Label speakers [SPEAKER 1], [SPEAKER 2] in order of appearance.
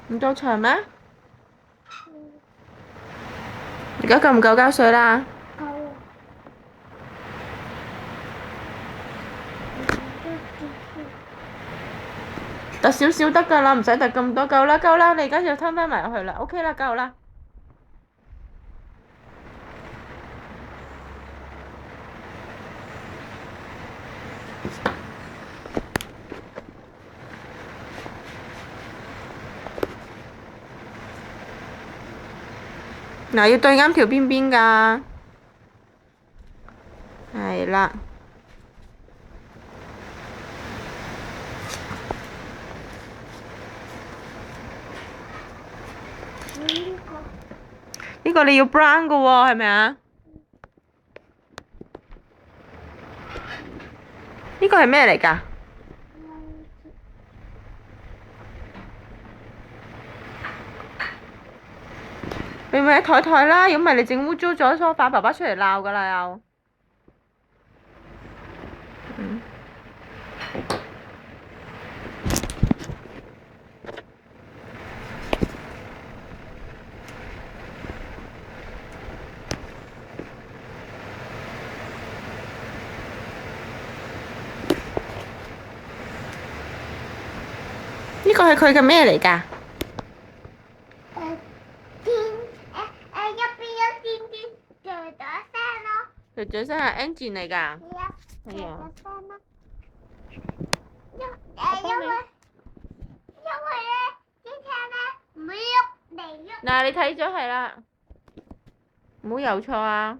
[SPEAKER 1] 唔夠長咩？而家夠唔夠膠水啦？
[SPEAKER 2] 夠啦。
[SPEAKER 1] 突少少得㗎啦，唔使突咁多，夠啦夠啦，你而家就吞翻埋入去啦，OK 啦，夠啦。嗱，要對啱條邊邊㗎，係啦。呢個你要 brown 㗎喎，係咪啊？呢個係咩嚟㗎？你咪喺台啦，如果唔係你整污糟咗梳化，爸爸出嚟鬧㗎啦又。呢個係佢嘅咩嚟㗎？
[SPEAKER 2] 入邊有電噠噠聲咯。
[SPEAKER 1] 噠噠聲係 engine 嚟㗎。
[SPEAKER 2] 係啊。
[SPEAKER 1] 係啊。
[SPEAKER 2] 噠聲咯。因為咧啲車咧唔會喐嚟喐。
[SPEAKER 1] 嗱，你睇咗係啦，唔好油錯啊！